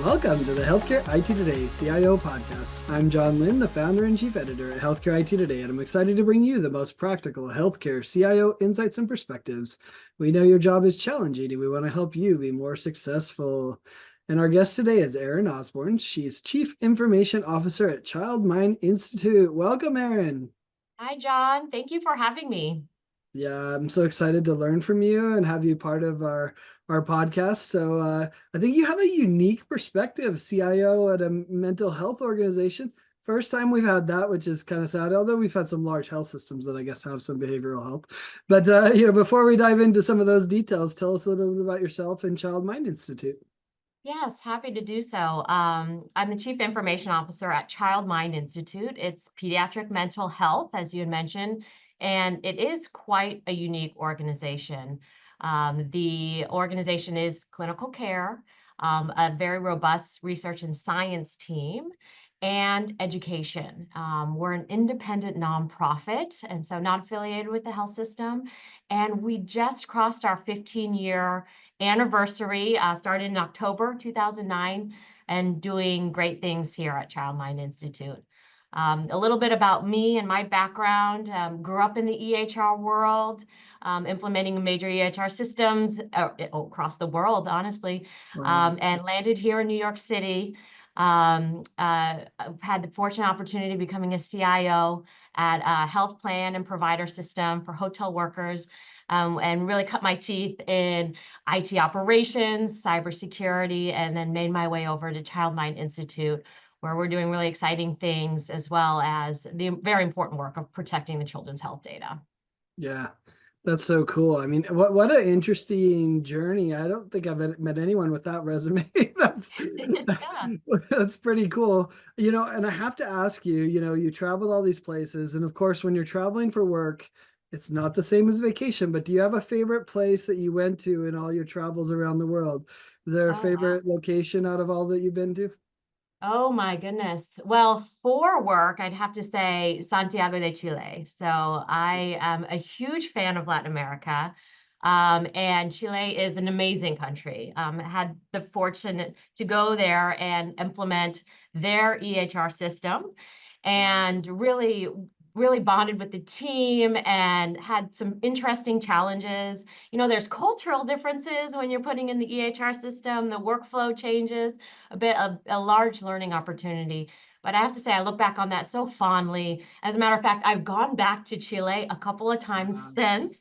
Welcome to the Healthcare IT Today CIO podcast. I'm John Lynn, the founder and chief editor at Healthcare IT Today, and I'm excited to bring you the most practical healthcare CIO insights and perspectives. We know your job is challenging, and we want to help you be more successful. And our guest today is Erin Osbourn. She's Chief Information Officer at Child Mind Institute. Welcome, Erin. Hi, John. Thank you for having me. Yeah, I'm so excited to learn from you and have you part of our podcast. So I think you have a unique perspective, CIO at a mental health organization. First time we've had that, which is kind of sad, although we've had some large health systems that I guess have some behavioral health. But before we dive into some of those details, tell us a little bit about yourself and Child Mind Institute. Yes, happy to do so. I'm the Chief Information Officer at Child Mind Institute. It's pediatric mental health, as you had mentioned, and it is quite a unique organization. The organization is clinical care, a very robust research and science team, and education. We're an independent nonprofit, and so not affiliated with the health system. And we just crossed our 15-year anniversary, started in October 2009, and doing great things here at Child Mind Institute. A little bit about me and my background. Grew up in the EHR world, implementing major EHR systems across the world, honestly, Wow. and landed here in New York City. I've had the fortunate opportunity of becoming a CIO at a health plan and provider system for hotel workers, and really cut my teeth in IT operations, cybersecurity, and then made my way over to Child Mind Institute, where we're doing really exciting things as well as the very important work of protecting the children's health data. Yeah, that's so cool. I mean, what an interesting journey. I don't think I've met anyone with that resume. Yeah. That's pretty cool. And I have to ask you, you traveled all these places, and of course, when you're traveling for work, it's not the same as vacation, but do you have a favorite place that you went to in all your travels around the world? Is there a Oh, wow. favorite location out of all that you've been to? Oh my goodness. Well, for work, I'd have to say Santiago de Chile. So I am a huge fan of Latin America. And Chile is an amazing country. Had the fortune to go there and implement their EHR system and really bonded with the team and had some interesting challenges. There's cultural differences when you're putting in the EHR system, the workflow changes, a large learning opportunity. But I have to say, I look back on that so fondly. As a matter of fact, I've gone back to Chile a couple of times Wow. since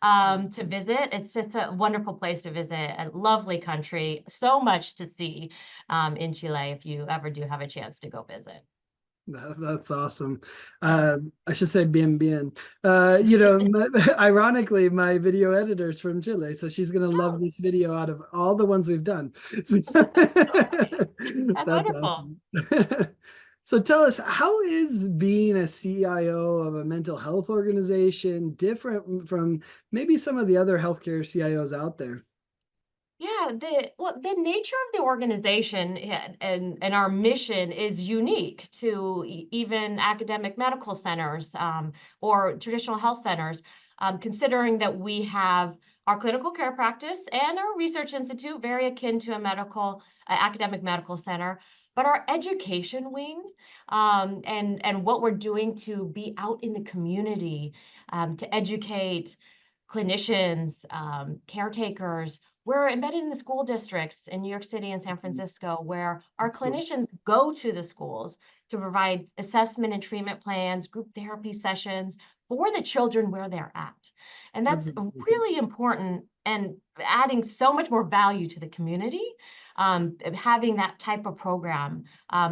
to visit. It's a wonderful place to visit, a lovely country, so much to see in Chile if you ever do have a chance to go visit. That's awesome. Yeah. I should say bien bien. Ironically, my video editor's from Chile, so she's gonna love Oh, this video out of all the ones we've done. that's That's wonderful. awesome. So tell us, how is being a CIO of a mental health organization different from maybe some of the other healthcare CIOs out there? Yeah, the nature of the organization and our mission is unique to even academic medical centers, or traditional health centers, considering that we have our clinical care practice and our research institute, very akin to a academic medical center, but our education wing, and what we're doing to be out in the community, to educate clinicians, caretakers. We're embedded in the school districts in New York City and San Francisco, where our That's cool. clinicians go to the schools to provide assessment and treatment plans, group therapy sessions for the children where they're at. And That's that's amazing. really important and adding so much more value to the community, having that type of program,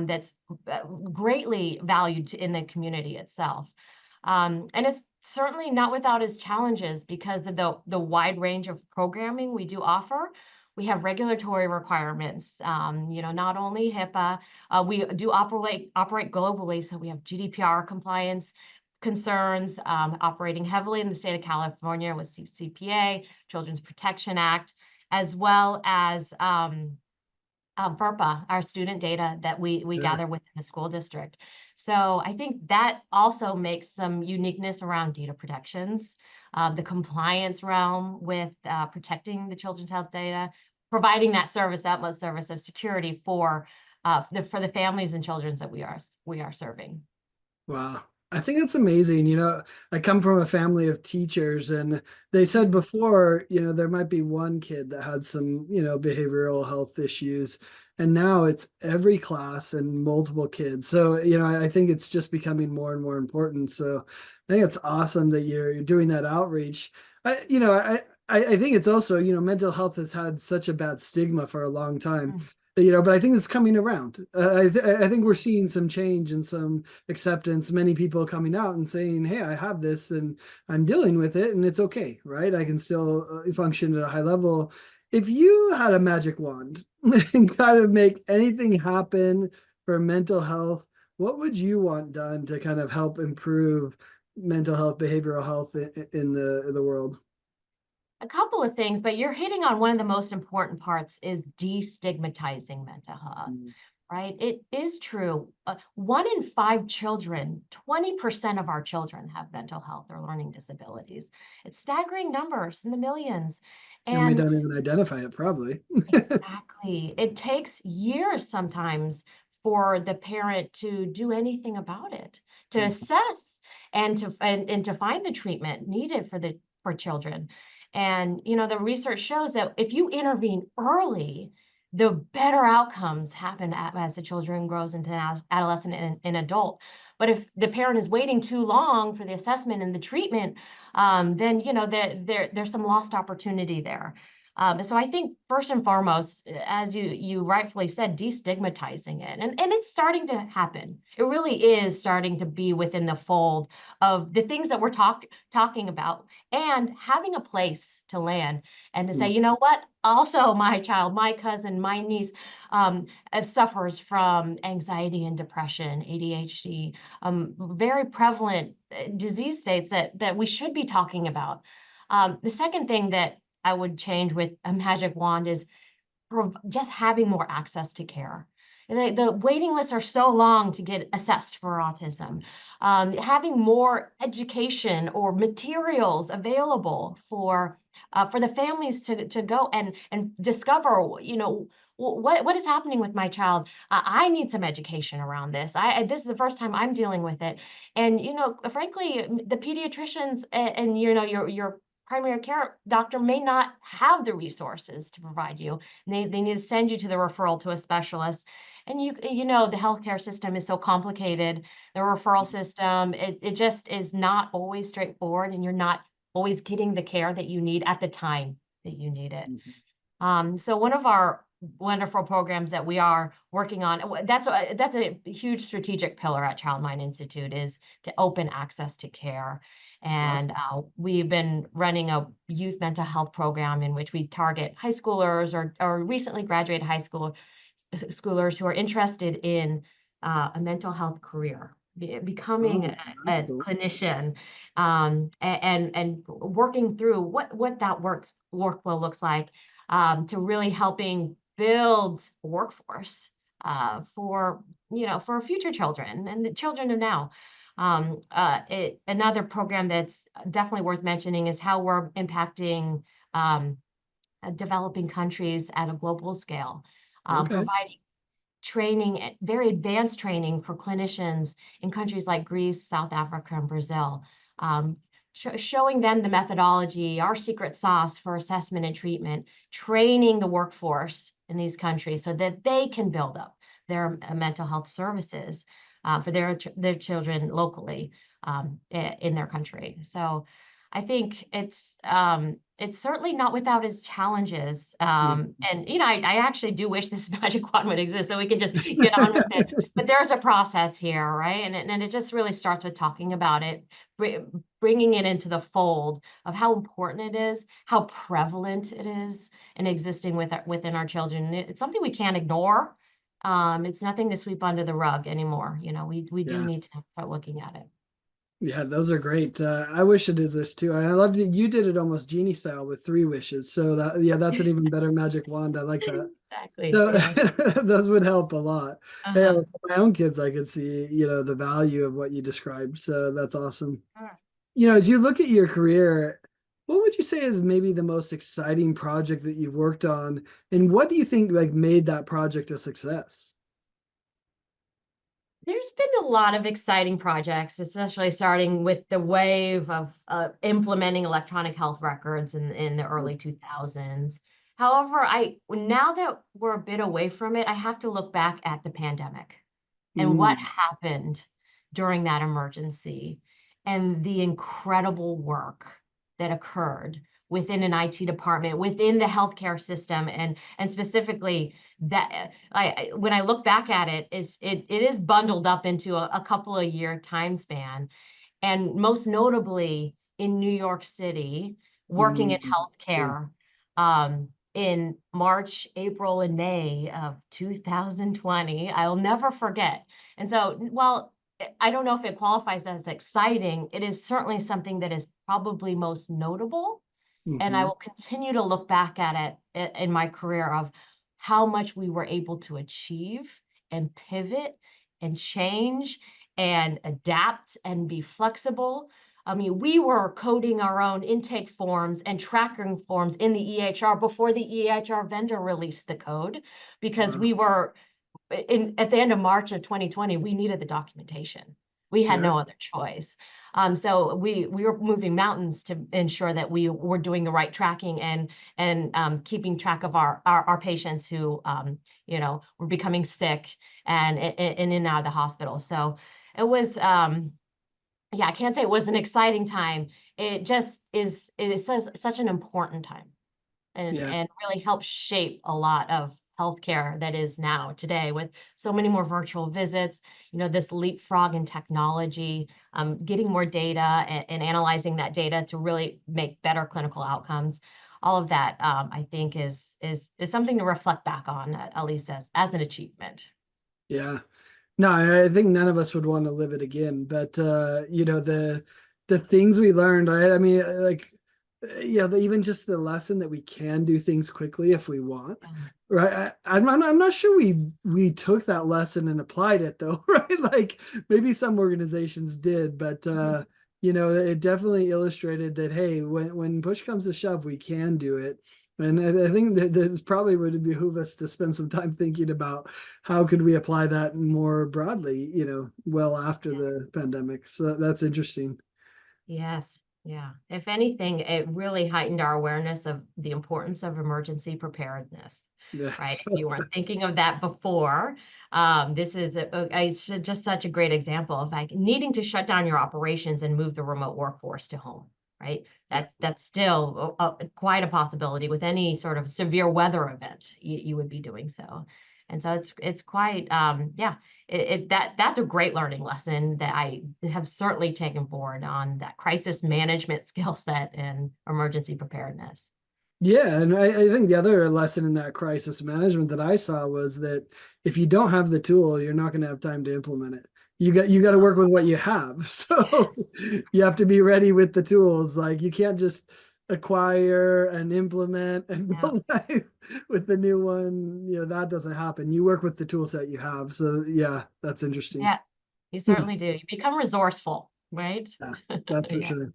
that's greatly valued in the community itself. And it's certainly not without its challenges because of the wide range of programming we do offer. We have regulatory requirements, not only HIPAA, we do operate globally. So we have GDPR compliance concerns, operating heavily in the state of California with CPA, Children's Protection Act, as well as FERPA, our student data that we Yeah. gather within the school district. So I think that also makes some uniqueness around data protections, the compliance realm with protecting the children's health data, providing that service, utmost service of security for the families and children that we are serving. Wow. I think it's amazing. I come from a family of teachers, and they said Mhm. before, there might be one kid that had some, behavioral health issues. And now it's every class and multiple kids. So, I think it's just becoming more and more important. So I think it's awesome that you're doing that outreach. I think it's also, mental health has had such a bad stigma for a long time. Mm. But I think it's coming around. I think we're seeing some change and some acceptance, many people coming out and saying, hey, I have this and I'm dealing with it and it's okay, right? I can still function at a high level. If you had a magic wand and kind of make anything happen for mental health, what would you want done to kind of help improve mental health, behavioral health in the world? A couple of things, but you're hitting on one of the most important parts is destigmatizing mental health, Mm. right? It is true. 1 in 5 children, 20% of our children have mental health or learning disabilities. It's staggering numbers in the millions. And we And don't even identify it, probably. exactly. It takes years sometimes for the parent to do anything about it, to assess and to find the treatment needed for children. And the research shows that if you intervene early, the better outcomes happen as the children grows into adolescent and adult. But if the parent is waiting too long for the assessment and the treatment, then there's some lost opportunity there. So I think first and foremost, as you rightfully said, destigmatizing it, and it's starting to happen. It really is starting to be within the fold of the things that we're talking about, and having a place to land and to say, you know what? Also, my child, my cousin, my niece suffers from anxiety and depression, ADHD, very prevalent disease states that we should be talking about. The second thing that I would change with a magic wand is just having more access to care. The waiting lists are so long to get assessed for autism. Having more education or materials available for the families to go and discover, what is happening with my child. I need some education around this. This is the first time I'm dealing with it, and frankly, the pediatricians and your primary care doctor may not have the resources to provide you. They need to send you to the referral to a specialist. And the healthcare system is so complicated. The referral system, it just is not always straightforward, and you're not always getting the care that you need at the time that you need it. Mhm. So one of our wonderful programs that we are working on, that's a huge strategic pillar at Child Mind Institute, is to open access to care. And Awesome. we've been running a youth mental health program in which we target high schoolers or recently graduated schoolers who are interested in a mental health career, becoming Oh, that's a cool. clinician, and working through what that workflow looks like, to really helping build a workforce for future children and the children of now. Another program that's definitely worth mentioning is how we're impacting developing countries at a global scale, Okay. providing training, very advanced training for clinicians in countries like Greece, South Africa, and Brazil, um, showing them the methodology, our secret sauce for assessment and treatment, training the workforce in these countries so that they can build up their mental health services for their children locally, in their country. So I think it's certainly not without its challenges. Mhm. And I actually do wish this magic wand would exist so we could just get on with it. But there's a process here, right? And it just really starts with talking about it, bringing it into the fold of how important it is, how prevalent it is, and existing within our children. It's something we can't ignore. It's nothing to sweep under the rug anymore. We do Yeah. need to start looking at it. Yeah, those are great. I wish it is this too. I loved it. You did it almost genie style with 3 wishes. So yeah, that's an even better magic wand. I like that. Exactly. So Yeah. those would help a lot. Yeah, Uh-huh. for my own kids, I could see, the value of what you described. So that's awesome. Sure. As you look at your career, What would you say is maybe the most exciting project that you've worked on, and what do you think like made that project a success? There's been a lot of exciting projects, especially starting with the wave of implementing electronic health records in the early 2000s. However, I now that we're a bit away from it, I have to look back at the pandemic and what Mm, happened during that emergency and the incredible work that occurred within an IT department, within the healthcare system, and specifically that when I look back at it, it is bundled up into a couple of year time span, and most notably in New York City, working in mm, healthcare in March, April, and May of 2020. I'll never forget. And so, while I don't know if it qualifies as exciting, it is certainly something that is probably most notable. And I mhm. will continue to look back at it in my career of how much we were able to achieve and pivot and change and adapt and be flexible. I mean, we were coding our own intake forms and tracking forms in the EHR before the EHR vendor released the code because Wow. we were in at the end of March of 2020, we needed the documentation. We had Sure. no other choice. So we were moving mountains to ensure that we were doing the right tracking and keeping track of our patients who were becoming sick and in and out of the hospital. So it was yeah, I can't say it was an exciting time. It just is it is such an important time Yeah. and really helped shape a lot of healthcare that is now today with so many more virtual visits, this leapfrog in technology, getting more data and analyzing that data to really make better clinical outcomes. All of that, I think, is something to reflect back on, at least as an achievement. Yeah. No, I think none of us would want to live it again. But the things we learned, right? I mean, like even just the lesson that we can do things quickly if we want, Yeah. right? I'm not sure we took that lesson and applied it though, right? Like maybe some organizations did, but Mhm. it definitely illustrated that hey, when push comes to shove, we can do it. And I think that this probably would behoove us to spend some time thinking about how could we apply that more broadly, well after the pandemic. So that's interesting. Yes. Yeah. If anything, it really heightened our awareness of the importance of emergency preparedness, right? Yes. If you weren't thinking of that before, this is it's just such a great example of like needing to shut down your operations and move the remote workforce to home, right? Yeah. That's still quite a possibility with any sort of severe weather event. You would be doing so. And so it's quite yeah, that's a great learning lesson that I have certainly taken forward on that crisis management skill set and emergency preparedness. Yeah, and I think the other lesson in that crisis management that I saw was that if you don't have the tool, you're not going to have time to implement it. You got to work with what you have. So you have to be ready with the tools. Like you can't just acquire and implement and Yeah, go live with the new one. That doesn't happen. You work with the tool set you have. So yeah, that's interesting. yeah, you certainly do. You become resourceful, right? Yeah, that's for Yeah. sure.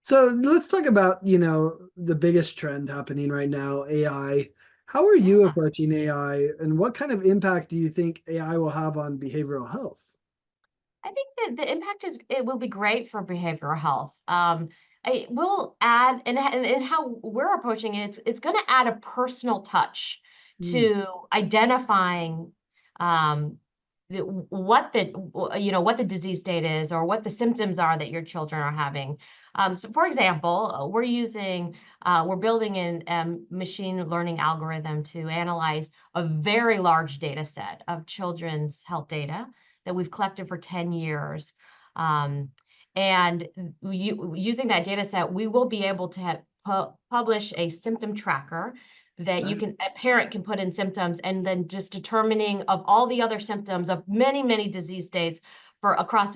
So let's talk about, the biggest trend happening right now, AI. How are you Yeah. approaching AI and what kind of impact do you think AI will have on behavioral health? I think that the impact is it will be great for behavioral health. It will add and how we're approaching it, it's going to add a personal touch Mm, to identifying um, what the disease state is or what the symptoms are that your children are having. So, for example, we're building in machine learning algorithm to analyze a very large data set of children's health data that we've collected for 10 years. Um, and using that data set, we will be able to publish a symptom tracker that right. a parent can put in symptoms and then just determining of all the other symptoms of many, many disease states for across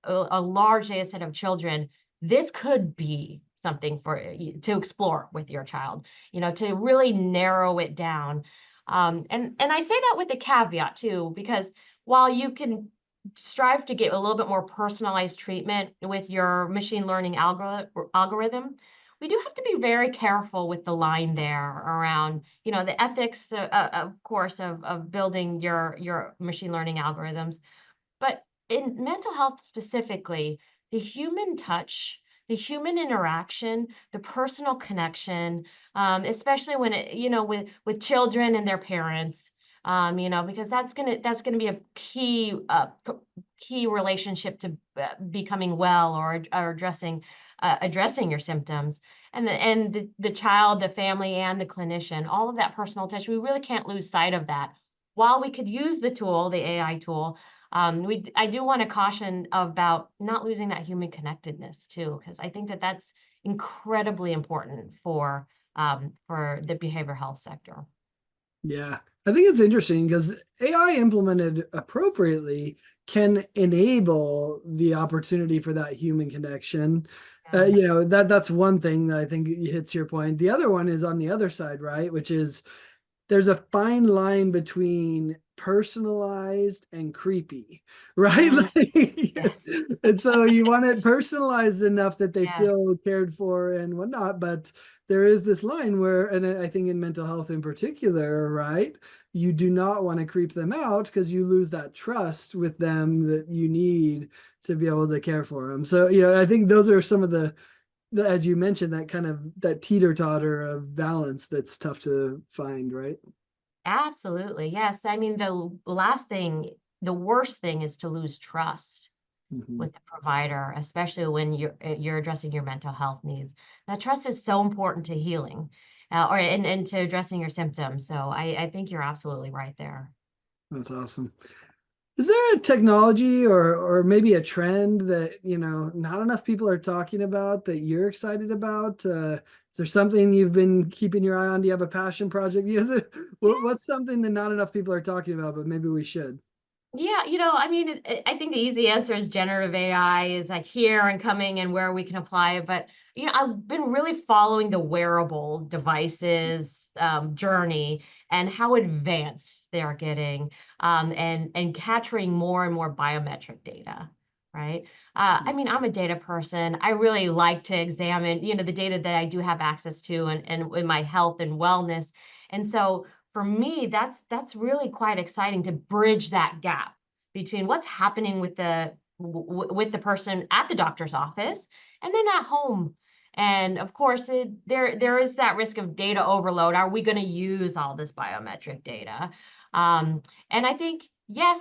a large data set of children. This could be something for you to explore with your child, to really narrow it down. And I say that with a caveat too, because while you can strive to get a little bit more personalized treatment with your machine learning algorithm, we do have to be very careful with the line there around, the ethics, of course, of building your machine learning algorithms. But in mental health specifically, the human touch, the human interaction, the personal connection, especially when with children and their parents, because that's gonna be a key relationship to becoming well, or addressing your symptoms, and the child, the family, and the clinician, all of that personal touch. We really can't lose sight of that. While we could use the tool, the AI tool, I do want to caution about not losing that human connectedness too, because I think that that's incredibly important for the behavioral health sector. Yeah, I think it's interesting because AI implemented appropriately can enable the opportunity for that human connection. Yeah. That's one thing that I think hits your point. The other one is on the other side, right? Which is there's a fine line between personalized and creepy, right? Mm, Like, yes. and so you want it personalized enough that they Yes. feel cared for and whatnot. But there is this line where, and I think in mental health in particular, right? You do not want to creep them out because you lose that trust with them that you need to be able to care for them. So, I think those are some of as you mentioned, that kind of that teeter-totter of balance that's tough to find, right? Absolutely. Yes. I mean, the worst thing is to lose trust Mm-hmm. with the provider, especially when you're addressing your mental health needs. That trust is so important to healing, and to addressing your symptoms. So I think you're absolutely right there. That's awesome. Is there a technology or maybe a trend that, not enough people are talking about that you're excited about? Is there something you've been keeping your eye on? Do you have a passion project? What's something that not enough people are talking about, but maybe we should? Yeah, I mean, I think the easy answer is generative AI is like here and coming and where we can apply it. But, I've been really following the wearable devices journey and how advanced they are getting, and capturing more and more biometric data, right? I mean, I'm a data person. I really like to examine, the data that I do have access to, and in my health and wellness. And so for me, that's really quite exciting to bridge that gap between what's happening with the person at the doctor's office and then at home. And of course, there is that risk of data overload. Are we going to use all this biometric data? Um, and I think yes,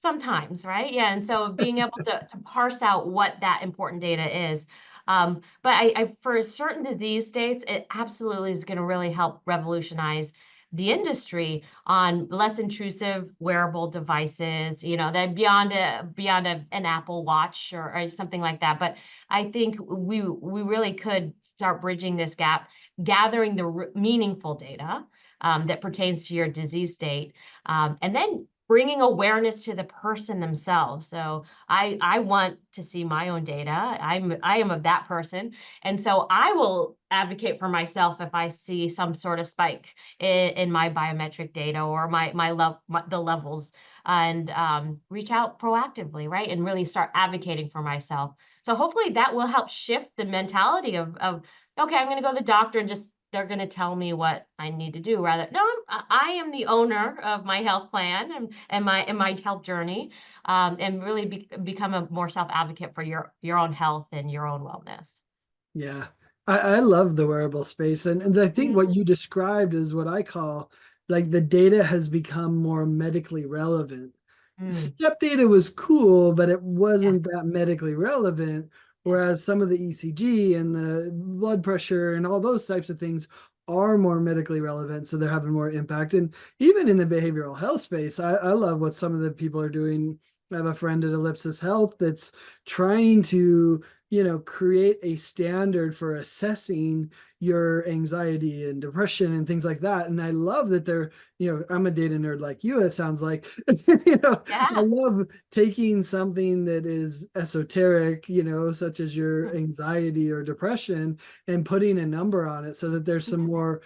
sometimes, right? Yeah. And so being able to parse out what that important data is. But for certain disease states, it absolutely is going to really help revolutionize the industry on less intrusive wearable devices, that an Apple Watch, or something like that. But I think we really could start bridging this gap, gathering the meaningful data that pertains to your disease state, and then bringing awareness to the person themselves. So I want to see my own data. I am of that person, and so I will advocate for myself if I see some sort of spike in my biometric data, or the levels, and reach out proactively, right, and really start advocating for myself. So hopefully that will help shift the mentality of okay, I'm going to go to the doctor and just they're going to tell me what I need to do. Rather, no, I am the owner of my health plan, and my health journey, and really become a more self advocate for your own health and your own wellness. Yeah, I love the wearable space. And I think what Mhm. you described is what I call like the data has become more medically relevant. Mm, Step data was cool, but it yeah, wasn't that medically relevant. yeah. Whereas some of the ECG and the blood pressure and all those types of things are more medically relevant. So they're having more impact. And even in the behavioral health space, I love what some of the people are doing. I have a friend at Ellipsis Health that's trying to create a standard for assessing your anxiety and depression and things like that. And I love that I'm a data nerd like you, it sounds like. I Yeah. love taking something that is esoteric, such as your Mm. anxiety or depression, and putting a number on it so that there's some more,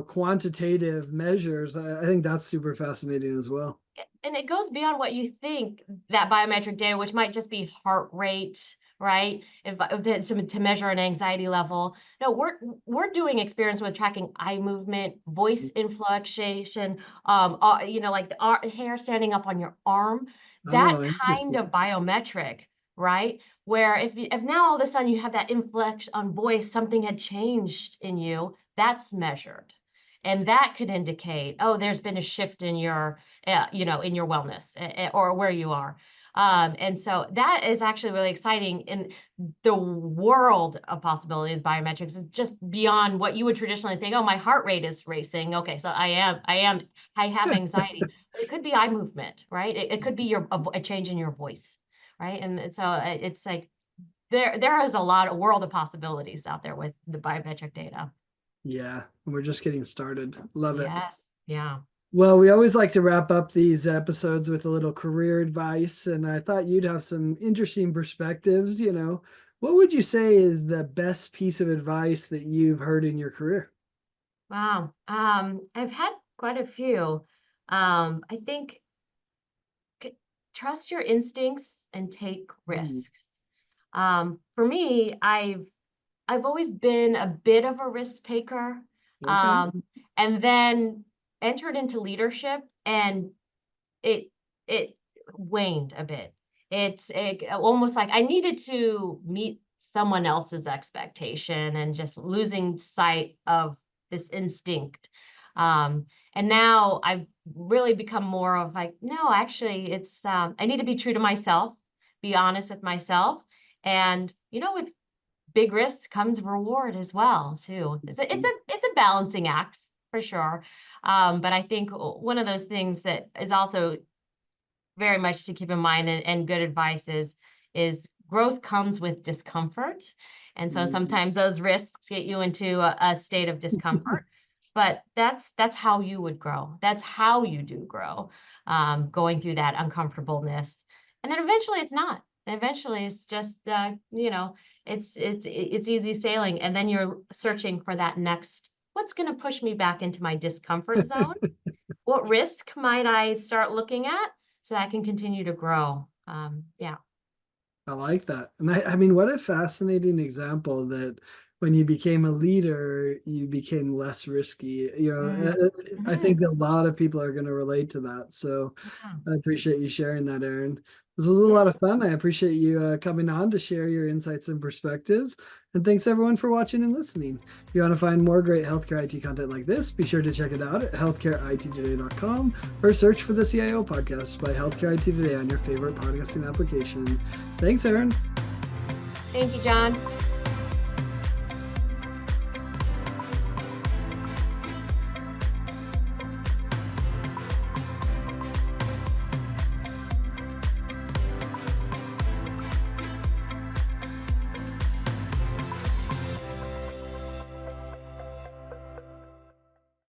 quantitative measures. I think that's super fascinating as well. And it goes beyond what you think, that biometric data, which might just be heart rate, right? To measure an anxiety level. No, we're doing experiments with tracking eye movement, voice inflection, like the hair standing up on your arm. That Oh, kind interesting. of biometric, right? Where if now all of a sudden you have that inflection on voice, something had changed in you, that's measured. And that could indicate, oh, there's been a shift in your, in your wellness or where you are. And so that is actually really exciting. And the world of possibilities biometrics is just beyond what you would traditionally think. Oh, my heart rate is racing. Okay, so I have anxiety. But it could be eye movement, right? It could be a change in your voice, right? And so it's like there is a world of possibilities out there with the biometric data. Yeah, we're just getting started. Love it. Yes. Yeah. Well, we always like to wrap up these episodes with a little career advice, and I thought you'd have some interesting perspectives. What would you say is the best piece of advice that you've heard in your career? Wow. I've had quite a few. I think trust your instincts and take Mm, risks. For me, I've always been a bit of a risk taker, okay. and then entered into leadership, and it it waned a bit. Almost like I needed to meet someone else's expectation and just losing sight of this instinct. And now I've really become more of like, no, actually, I need to be true to myself, be honest with myself, and with big risks comes reward as well too. It's a balancing act for sure. But I think one of those things that is also very much to keep in mind, and good advice is growth comes with discomfort. And so Mhm. sometimes those risks get you into a state of discomfort, but that's how you would grow. That's how you do grow, going through that uncomfortableness. And then eventually it's not. Eventually it's just it's easy sailing. And then you're searching for that next, what's going to push me back into my discomfort zone? What risk might I start looking at so I can continue to grow? Yeah. I like that. And I mean, what a fascinating example that when you became a leader, you became less risky. Mm. I think Mhm. a lot of people are going to relate to that. So Yeah. I appreciate you sharing that, Erin. This was a Yeah. lot of fun. I appreciate you coming on to share your insights and perspectives. And thanks everyone for watching and listening. If you want to find more great healthcare IT content like this, be sure to check it out at healthcareittoday.com or search for the CIO podcast by Healthcare IT Today on your favorite podcasting application. Thanks, Erin. Thank you, John.